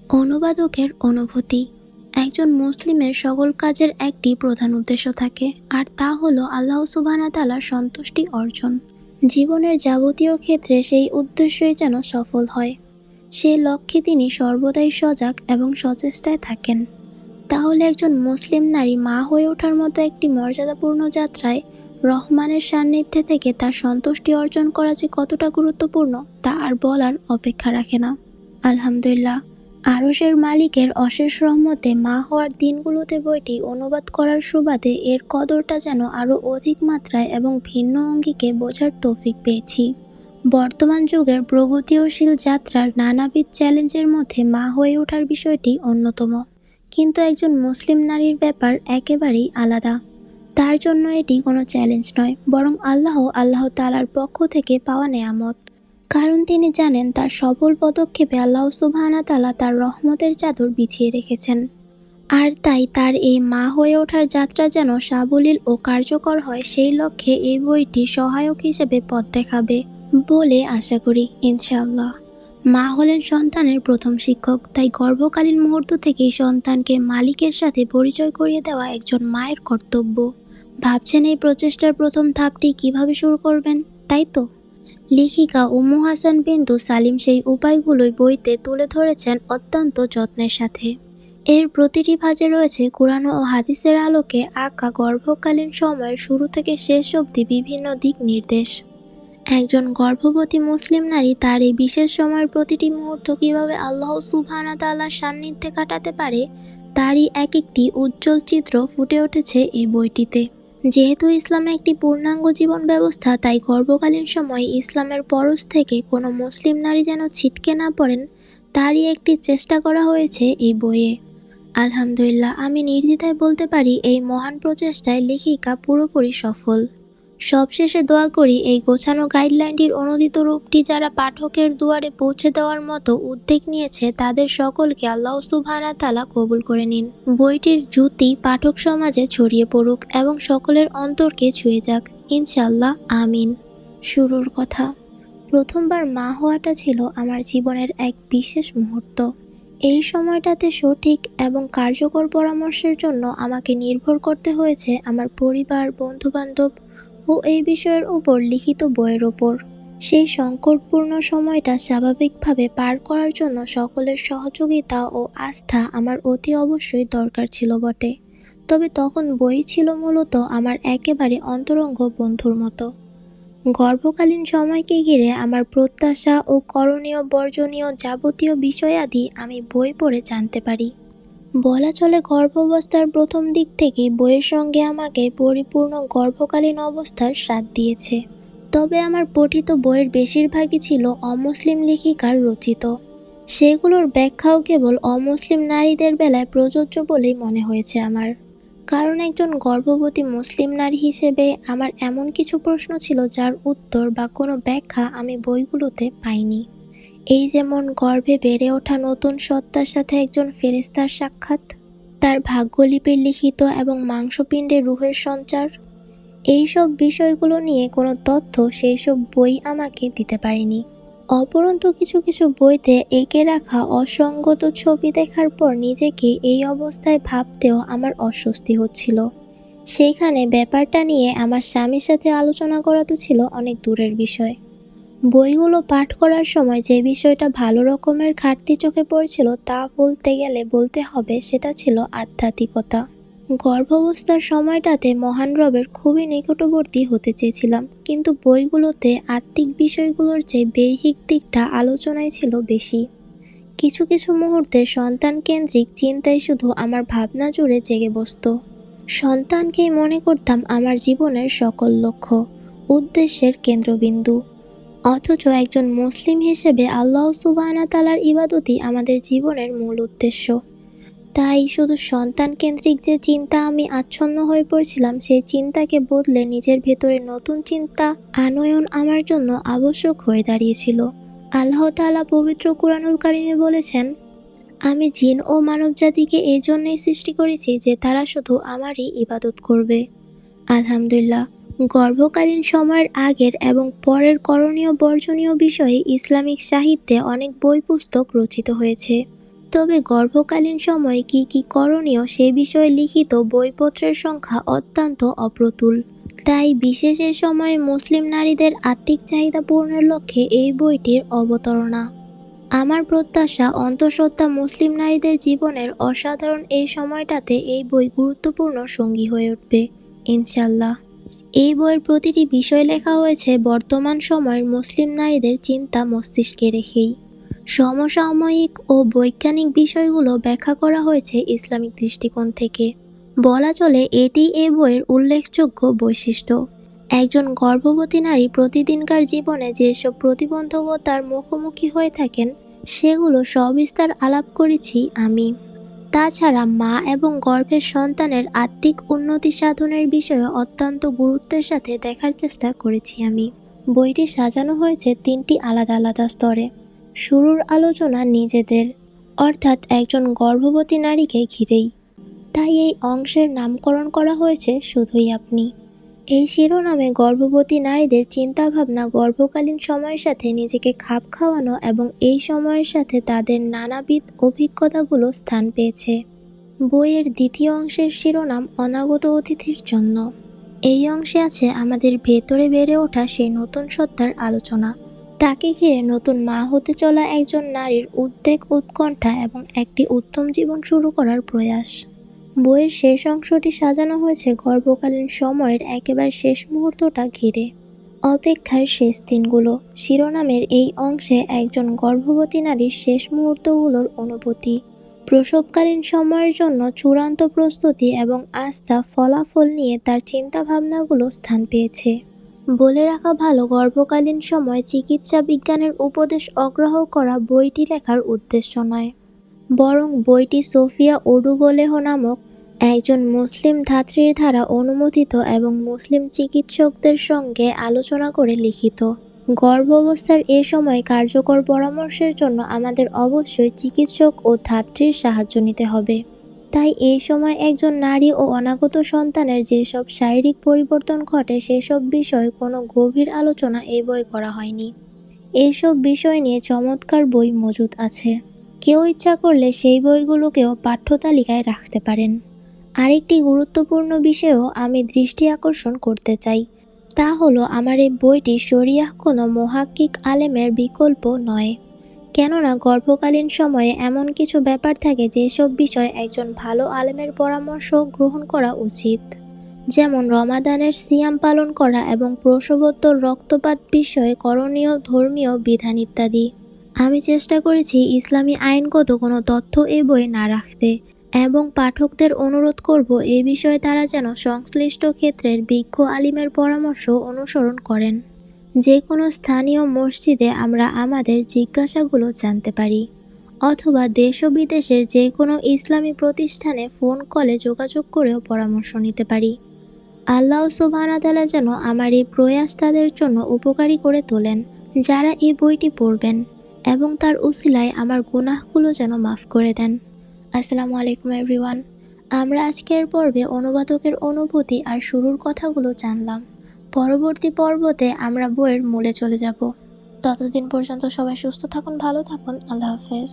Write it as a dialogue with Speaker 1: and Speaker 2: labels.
Speaker 1: অনুবাদকের অনুভূতি। একজন মুসলিমের সকল কাজের একটি প্রধান উদ্দেশ্য থাকে, আর তা হলো আল্লাহ সুবহানাহু ওয়া তাআলার সন্তুষ্টি অর্জন। জীবনের যাবতীয় ক্ষেত্রে সেই উদ্দেশ্যই যেন সফল হয়, সে লক্ষ্যে তিনি সর্বদাই সজাগ এবং সচেষ্টায় থাকেন। তাহলে একজন মুসলিম নারী মা হয়ে ওঠার মতো একটি মর্যাদাপূর্ণ যাত্রায় রহমানের সান্নিধ্যে থেকে তার সন্তুষ্টি অর্জন করা যে কতটা গুরুত্বপূর্ণ তা আর বলার অপেক্ষা রাখে না। আলহামদুলিল্লাহ, আরশের মালিকের অশেষ রহমতে মা হওয়ার দিনগুলোতে বইটি অনুবাদ করার সুবাদে এর কদরটা যেন আরও অধিক মাত্রায় এবং ভিন্ন অঙ্গিকে বোঝার তৌফিক পেয়েছি। বর্তমান যুগের প্রগতিশীল যাত্রার নানাবিধ চ্যালেঞ্জের মধ্যে মা হয়ে ওঠার বিষয়টি অন্যতম, কিন্তু একজন মুসলিম নারীর ব্যাপার একেবারেই আলাদা। তার জন্য এটি কোনো চ্যালেঞ্জ নয়, বরং আল্লাহ তাআলার পক্ষ থেকে পাওয়া নেয়ামত। কারণ তিনি জানেন তার সফল পদক্ষেপে আল্লাহ সুবহানাহু ওয়া তাআলা তার রহমতের চাদর বিছিয়ে রেখেছেন। আর তাই তার এই মা হয়ে ওঠার যাত্রা যেন সাবলীল ও কার্যকর হয়, সেই লক্ষ্যে এই বইটি সহায়ক হিসেবে পথ দেখাবে বলে আশা করি, ইনশাআল্লাহ। মা হলেন সন্তানের প্রথম শিক্ষক, তাই গর্ভকালীন মুহূর্ত থেকেই সন্তানকে মালিকের সাথে পরিচয় করিয়ে দেওয়া একজন মায়ের কর্তব্য। ভাবছেন এই প্রচেষ্টার প্রথম ধাপটি কিভাবে শুরু করবেন, তাই তো? লেখিকা উম্মু হাসান বিনতু সালিম সেই উপায়গুলোই বইতে তুলে ধরেছেন অত্যন্ত যত্নের সাথে। এর প্রতিটি ভাঁজে রয়েছে কুরআন ও হাদিসের আলোকে আঁকা গর্ভকালীন সময়ের শুরু থেকে শেষ অবধি বিভিন্ন দিক নির্দেশ। একজন গর্ভবতী মুসলিম নারী তার এই বিশেষ সময়ের প্রতিটি মুহূর্ত কিভাবে আল্লাহ সুবহানাহু ওয়া তাআলার সান্নিধ্যে কাটাতে পারে তারই এক একটি উজ্জ্বল চিত্র ফুটে উঠেছে এই বইটিতে। যেহেতু ইসলামে একটি পূর্ণাঙ্গ জীবন ব্যবস্থা, তাই গর্ভকালীন সময়ে ইসলামের পরশ থেকে কোনো মুসলিম নারী যেন ছিটকে না পড়েন তারই একটি চেষ্টা করা হয়েছে এই বইয়ে। আলহামদুলিল্লাহ, আমি নির্দ্বিধায় বলতে পারি এই মহান প্রচেষ্টায় লেখিকা পুরোপুরি সফল। সবশেষে দোয়া করি এই গোছানো গাইডলাইনটির অনুদিত রূপটি যারা পাঠকের দুয়ারে পৌঁছে দেওয়ার মতো উদ্যোগ নিয়েছে তাদের সকলকে আল্লাহ সুবহানাহু ওয়া তাআলা কবুল করে নিন। বইটির জ্যোতি পাঠক সমাজে ছড়িয়ে পড়ুক এবং সকলের অন্তরকে ছুঁয়ে যাক, ইনশাআল্লাহ, আমিন। শুরুর কথা। প্রথমবার মা হওয়াটা ছিল আমার জীবনের এক বিশেষ মুহূর্ত। এই সময়টাতে সঠিক এবং কার্যকর পরামর্শের জন্য আমাকে নির্ভর করতে হয়েছে আমার পরিবার, বন্ধুবান্ধব ও এই বিষয়ের উপর লিখিত বইয়ের ওপর। সেই সংকটপূর্ণ সময়টা স্বাভাবিকভাবে পার করার জন্য সকলের সহযোগিতা ও আস্থা আমার অতি অবশ্যই দরকার ছিল বটে, তবে তখন বই ছিল মূলত আমার একেবারে অন্তরঙ্গ বন্ধুর মতো। গর্ভকালীন সময়কে ঘিরে আমার প্রত্যাশা ও করণীয় বর্জনীয় যাবতীয় বিষয়াদি আমি বই পড়ে জানতে পারি। বলা চলে গর্ভাবস্থার প্রথম দিক থেকে বইয়ের সঙ্গে আমাকে পরিপূর্ণ গর্ভকালীন অবস্থার স্বাদ দিয়েছে। তবে আমার পঠিত বইয়ের বেশিরভাগই ছিল অমুসলিম লেখিকার রচিত। সেগুলোর ব্যাখ্যাও কেবল অমুসলিম নারীদের বেলায় প্রযোজ্য বলেই মনে হয়েছে আমার। কারণ একজন গর্ভবতী মুসলিম নারী হিসেবে আমার এমন কিছু প্রশ্ন ছিল যার উত্তর বা কোনো ব্যাখ্যা আমি বইগুলোতে পাইনি। এই যেমন গর্ভে বেড়ে ওঠা নতুন সত্তার সাথে একজন ফেরেশতার সাক্ষাৎ, তার ভাগ্যলিপির লিখিত এবং মাংসপিণ্ডে রূহের সঞ্চার। এইসব বিষয়গুলো নিয়ে কোনো তথ্য সেই সব বই আমাকে দিতে পারেনি। অপরন্তু কিছু কিছু বইতে এঁকে রাখা অসঙ্গত ছবি দেখার পর নিজেকে এই অবস্থায় ভাবতেও আমার অস্বস্তি হচ্ছিল। সেইখানে ব্যাপারটা নিয়ে আমার স্বামীর সাথে আলোচনা করা তো ছিল অনেক দূরের বিষয়। বইগুলো পাঠ করার সময় যে বিষয়টা ভালো রকমের ঘাটতি চোখে পড়ছিল তা বলতে গেলে বলতে হবে সেটা ছিল আধ্যাত্মিকতা। গর্ভাবস্থার সময়টাতে মহান রবের খুবই নিকটবর্তী হতে চেয়েছিলাম, কিন্তু বইগুলোতে আত্মিক বিষয়গুলোর চেয়ে বৈহিক দিকটা আলোচনায় ছিল বেশি। কিছু কিছু মুহূর্তে সন্তান কেন্দ্রিক চিন্তায় শুধু আমার ভাবনা জুড়ে জেগে বসত। সন্তানকেই মনে করতাম আমার জীবনের সকল লক্ষ্য, উদ্দেশ্যের কেন্দ্রবিন্দু। অথচ একজন মুসলিম হিসেবে আল্লাহ সুবহানাহু ওয়া তাআলার ইবাদতই আমাদের জীবনের মূল উদ্দেশ্য। তাই শুধু সন্তান কেন্দ্রিক যে চিন্তা আমি আচ্ছন্ন হয়ে পড়ছিলাম, সেই চিন্তাকে বদলে নিজের ভেতরে নতুন চিন্তা আনয়ন আমার জন্য আবশ্যক হয়ে দাঁড়িয়েছিল। আল্লাহ তাআলা পবিত্র কুরআনুল কারীমে বলেছেন, আমি জিন ও মানব জাতিকে এই জন্যই সৃষ্টি করেছি যে তারা শুধু আমারই ইবাদত করবে। আলহামদুলিল্লাহ, গর্ভকালীন সময়ের আগের এবং পরের করণীয় বর্জনীয় বিষয়ে ইসলামিক সাহিত্যে অনেক বই পুস্তক রচিত হয়েছে। তবে গর্ভকালীন সময়ে কি কি করণীয় সে বিষয়ে লিখিত বইপত্রের সংখ্যা অত্যন্ত অপ্রতুল। তাই বিশেষ এ সময়ে মুসলিম নারীদের আত্মিক চাহিদা পূরণের লক্ষ্যে এই বইটির অবতারণা। আমার প্রত্যাশা অন্তঃসত্ত্বা মুসলিম নারীদের জীবনের অসাধারণ এই সময়টাতে এই বই গুরুত্বপূর্ণ সঙ্গী হয়ে উঠবে, ইনশাল্লাহ। এই বইয়ের প্রতিটি বিষয় লেখা হয়েছে বর্তমান সময়ের মুসলিম নারীদের চিন্তা মস্তিষ্কে রেখেই। সমসাময়িক ও বৈজ্ঞানিক বিষয়গুলো ব্যাখ্যা করা হয়েছে ইসলামিক দৃষ্টিকোণ থেকে। বলা চলে এটি এই বইয়ের উল্লেখযোগ্য বৈশিষ্ট্য। একজন গর্ভবতী নারী প্রতিদিনকার জীবনে যেসব প্রতিবন্ধকতার মুখোমুখি হয়ে থাকেন সেগুলো সবিস্তার আলাপ করেছি আমি। তাছাড়া মা এবং গর্ভের সন্তানের আত্মিক উন্নতি সাধনের বিষয়ে অত্যন্ত গুরুত্বের সাথে দেখার চেষ্টা করেছি আমি। বইটি সাজানো হয়েছে 3টি আলাদা আলাদা স্তরে। শুরুর আলোচনা নিজেদের, অর্থাৎ একজন গর্ভবতী নারীকে ঘিরেই। তাই এই অংশের নামকরণ করা হয়েছে শুধুই আপনি। এই শিরোনামে গর্ভবতী নারীদের চিন্তাভাবনা গর্ভকালীন সময়ের সাথে নিজেকে খাপ খাওয়ানো এবং এই সময়ের সাথে তাদের নানাবিধ অভিজ্ঞতাগুলো স্থান পেয়েছে। বইয়ের দ্বিতীয় অংশের শিরোনাম অনাগত অতিথির জন্য। এই অংশে আছে আমাদের ভেতরে বেড়ে ওঠা সেই নতুন সত্তার আলোচনা। তাকে ঘিরে নতুন মা হতে চলা একজন নারীর উদ্বেগ, উৎকণ্ঠা এবং একটি উত্তম জীবন শুরু করার প্রয়াস। বইয়ের শেষ অংশটি সাজানো হয়েছে গর্ভকালীন সময়ের একেবারে শেষ মুহূর্তটা ঘিরে। অপেক্ষার শেষ দিনগুলো শিরোনামের এই অংশে একজন গর্ভবতী নারীর শেষ মুহূর্তগুলোর অনুভূতি, প্রসবকালীন সময়ের জন্য চূড়ান্ত প্রস্তুতি এবং আস্থা ফলাফল নিয়ে তার চিন্তাভাবনাগুলো স্থান পেয়েছে। বলে রাখা ভালো, গর্ভকালীন সময় চিকিৎসা বিজ্ঞানের উপদেশ অগ্রাহ্য করা বইটি লেখার উদ্দেশ্য নয়, বরং বইটি সোফিয়া ওডুগোলেহ নামক একজন মুসলিম ধাত্রীর দ্বারা অনুমোদিত এবং মুসলিম চিকিৎসকদের সঙ্গে আলোচনা করে লিখিত। গর্ভাবস্থার এ সময় কার্যকর পরামর্শের জন্য আমাদের অবশ্যই চিকিৎসক ও ধাত্রীর সাহায্য নিতে হবে। তাই এই সময় একজন নারী ও অনাগত সন্তানের যেসব শারীরিক পরিবর্তন ঘটে সেসব বিষয়ে কোনো গভীর আলোচনা এই বই করা হয়নি। এইসব বিষয় নিয়ে চমৎকার বই মজুদ আছে। কেউ ইচ্ছা করলে সেই বইগুলোকেও পাঠ্যতালিকায় রাখতে পারেন। আরেকটি গুরুত্বপূর্ণ বিষয়েও আমি দৃষ্টি আকর্ষণ করতে চাই, তা হলো আমার এই বইটি শরিয়াহ কোনো মুহাক্কিক আলেমের বিকল্প নয়। কেননা গর্ভকালীন সময়ে এমন কিছু ব্যাপার থাকে যেসব বিষয় একজন ভালো আলেমের পরামর্শ গ্রহণ করা উচিত, যেমন রমাদানের সিয়াম পালন করা এবং প্রসবোত্তর রক্তপাত বিষয়ে করণীয় ধর্মীয় বিধান ইত্যাদি। আমি চেষ্টা করেছি ইসলামী আইনগত কোনো তথ্য এই বই না রাখতে এবং পাঠকদের অনুরোধ করব এই বিষয়ে তারা যেন সংশ্লিষ্ট ক্ষেত্রের বিজ্ঞ আলিমের পরামর্শ অনুসরণ করেন। যে কোনো স্থানীয় মসজিদে আমরা আমাদের জিজ্ঞাসাগুলো জানতে পারি, অথবা দেশ ও বিদেশের যে কোনো ইসলামী প্রতিষ্ঠানে ফোন কলে যোগাযোগ করেও পরামর্শ নিতে পারি। আল্লাহ সুবহানাহু ওয়া তাআলা যেন আমার এই প্রয়াস তাদের জন্য উপকারী করে তোলেন যারা এই বইটি পড়বেন, এবং তার উসিলায় আমার গুনাহগুলো যেন মাফ করে দেন। আসসালামু আলাইকুম এভরিওয়ান। আমরা আজকের পর্বে অনুবাদকের অনুভূতি আর শুরুর কথাগুলো জানলাম। পরবর্তী পর্বতে আমরা বইয়ের মূলে চলে যাব। ততদিন পর্যন্ত সবাই সুস্থ থাকুন, ভালো থাকুন। আল্লাহ হাফেজ।